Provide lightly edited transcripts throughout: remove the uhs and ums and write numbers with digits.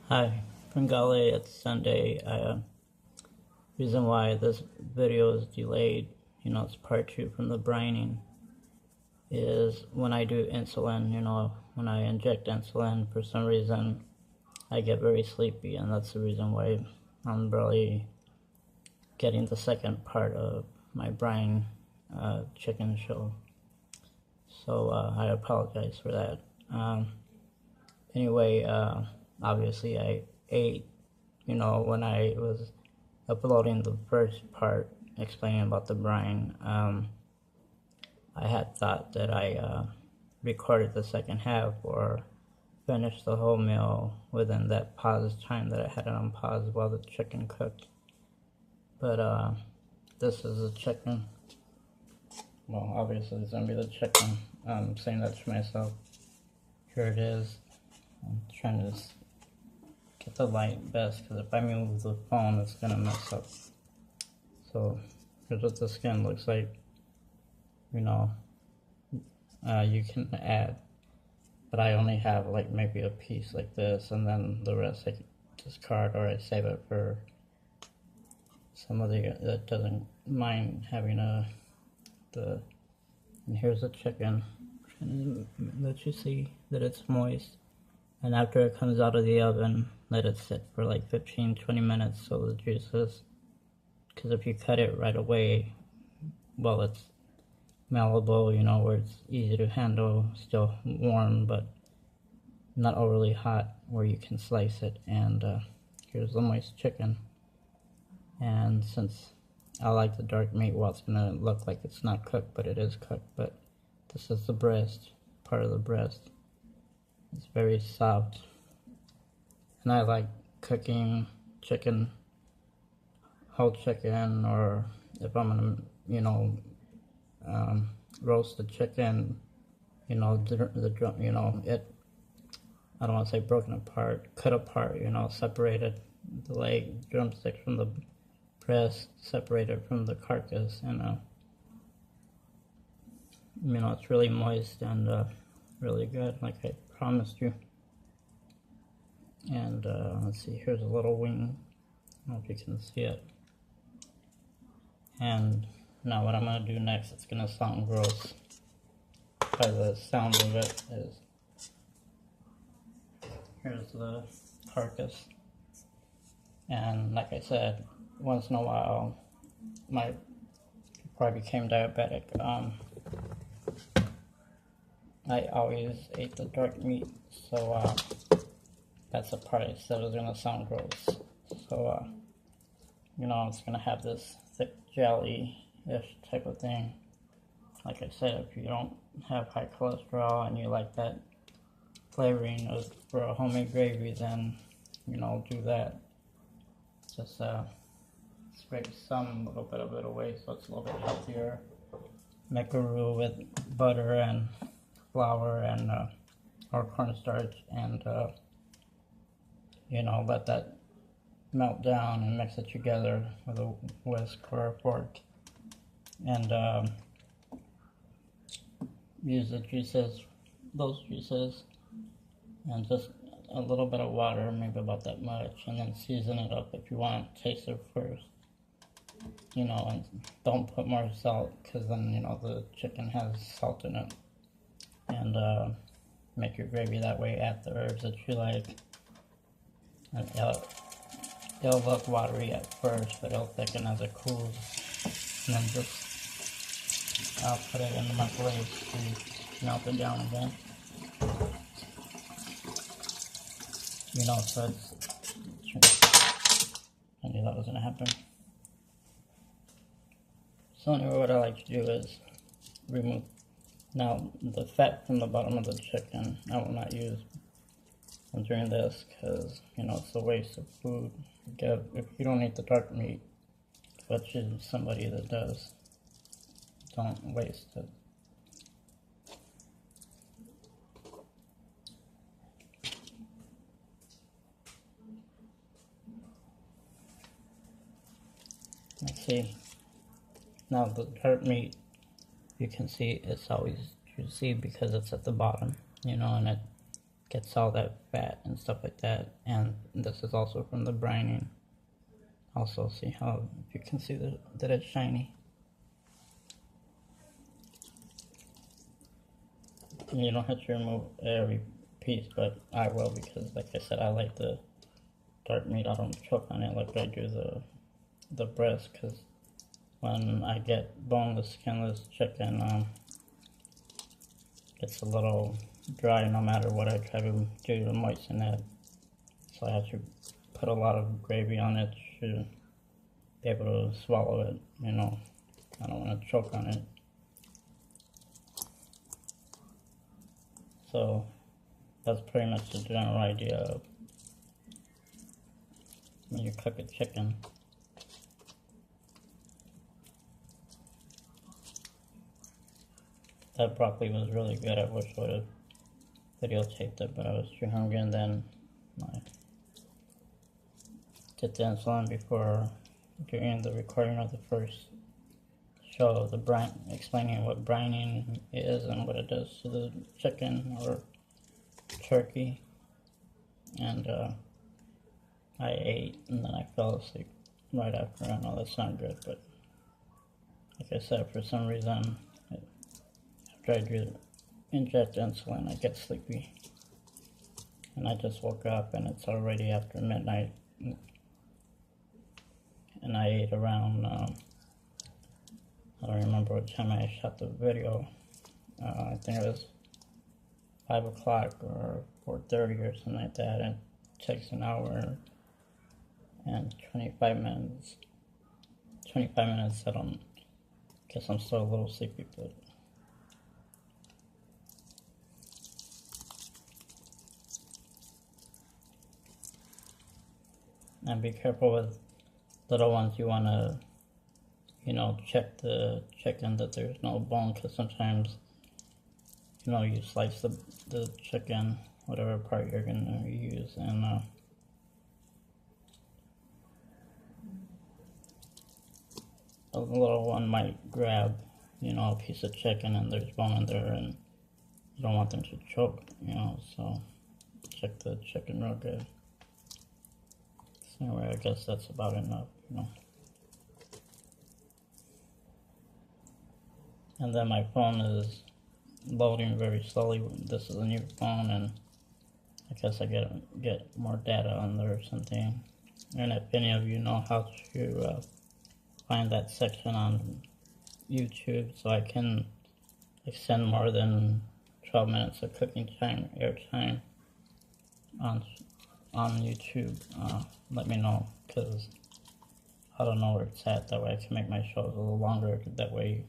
Hi, Fringale, it's Sunday. Reason why this video is delayed, it's part 2 from the brining, is when I do insulin, when I inject insulin, for some reason, I get very sleepy, and that's the reason why I'm barely getting the second part of my brine chicken show. So I apologize for that. Anyway, obviously I ate, when I was uploading the first part explaining about the brine. I had thought that I recorded the second half or finished the whole meal within that pause time that I had it on pause while the chicken cooked. But this is the chicken. Well, obviously it's gonna be the chicken. I'm saying that to myself. Here it is. I'm trying to get the light best, because if I move the phone, it's gonna mess up. So here's what the skin looks like. You can add, but I only have like maybe a piece like this, and then the rest I discard or I save it for somebody that doesn't mind having and here's the chicken. I'm trying to let you see that it's moist. And after it comes out of the oven, let it sit for like 15-20 minutes so the juices, because if you cut it right away, well, it's malleable, where it's easy to handle, still warm, but not overly hot, where you can slice it. And here's the moist chicken. And since I like the dark meat, well, it's gonna look like it's not cooked, but it is cooked. But this is the breast, part of the breast. It's very soft, and I like cooking chicken, whole chicken, or if I'm gonna, roast the chicken, it, I don't want to say broken apart, cut apart, separated, the leg, drumstick from the breast, separated from the carcass, and it's really moist and really good, like I promised you. And let's see, here's a little wing. I don't know if you can see it. And now what I'm going to do next, it's going to sound gross by the sound of it, is here's the carcass. And like I said, once in a while, before I became diabetic, I always ate the dark meat, so that's the part I said was gonna sound gross. So it's gonna have this thick jelly-ish type of thing. Like I said, if you don't have high cholesterol and you like that flavoring for a homemade gravy, then do that. Just scrape a little bit of it away so it's a little bit healthier. Make a roux with butter and flour and or cornstarch, and let that melt down and mix it together with a whisk or a fork, and use those juices, and just a little bit of water, maybe about that much, and then season it up if you want. Taste it first, and don't put more salt, because then the chicken has salt in it. And make your gravy that way. Add the herbs that you like, and it'll look watery at first, but it'll thicken as it cools. And then I'll put it in the microwave to melt it down again. So I knew that was gonna happen. So anyway, what I like to do is remove now the fat from the bottom of the chicken. I will not use during this, because it's a waste of food. If you don't eat the dark meat, but you're somebody that does, don't waste it. Let's see. Now the dark meat, you can see it's always juicy because it's at the bottom, and it gets all that fat and stuff like that. And this is also from the brining. Also, see how, if you can see that it's shiny. And you don't have to remove every piece, but I will, because like I said, I like the dark meat. I don't choke on it like I do the breast, because when I get boneless, skinless chicken, it's a little dry no matter what I try to do to moisten it. So I have to put a lot of gravy on it to be able to swallow it, you know. I don't want to choke on it. So that's pretty much the general idea of when you cook a chicken. That broccoli was really good. I wish I would have videotaped it, but I was too hungry, and then I did the insulin before doing the recording of the first show, the explaining what brining is and what it does to the chicken or turkey. And I ate, and then I fell asleep right after. I know that's not good, but like I said, for some reason, after I do inject insulin, I get sleepy. And I just woke up, and it's already after midnight. And I ate around, I don't remember what time I shot the video. I think it was 5 o'clock or 4:30 or something like that. And it takes an hour and 25 minutes. 25 minutes, I guess I'm still a little sleepy, but and be careful with little ones. You want to, you know, check the chicken that there's no bone, because sometimes, you know, you slice the chicken, whatever part you're going to use, and a little one might grab, you know, a piece of chicken and there's bone in there, and you don't want them to choke, you know, so check the chicken real good. So anyway, I guess that's about enough, you know. And then my phone is loading very slowly. This is a new phone, and I guess I get more data on there or something. And if any of you know how to find that section on YouTube, so I can extend more than 12 minutes of cooking time, airtime on YouTube, let me know, because I don't know where it's at. That way I can make my shows a little longer. That way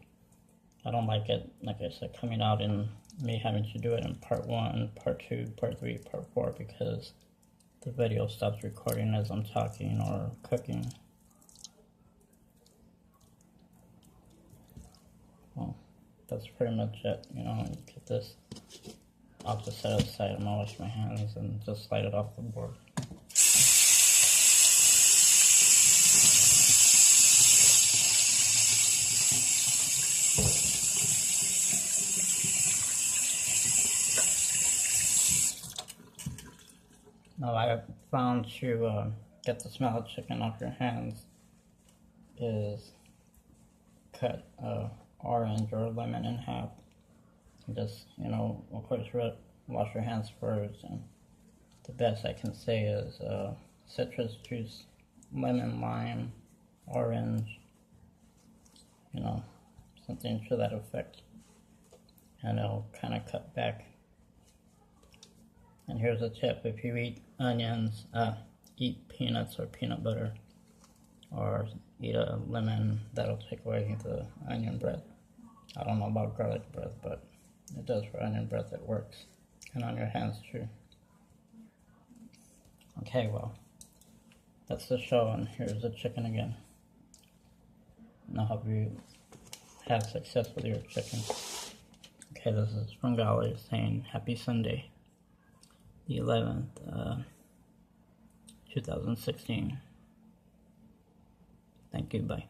I don't like it, like I said, coming out and me having to do it in part 1, part 2, part 3, part 4, because the video stops recording as I'm talking or cooking. Well, that's pretty much it, you know. Get this, I'll just set it aside. I'm gonna wash my hands and just slide it off the board. Now, I found to get the smell of chicken off your hands is cut orange or lemon in half. Just, you know, of course, wash your hands first, and the best I can say is citrus juice, lemon, lime, orange, you know, something to that effect, and it'll kind of cut back. And here's a tip: if you eat onions, eat peanuts or peanut butter, or eat a lemon, that'll take away the onion breath. I don't know about garlic breath, but it does for onion breath. It works. And on your hands too. Okay, well, that's the show, and here's the chicken again. And I hope you have success with your chicken. Okay, this is Fringale saying happy Sunday, the 11th, 2016. Thank you, bye.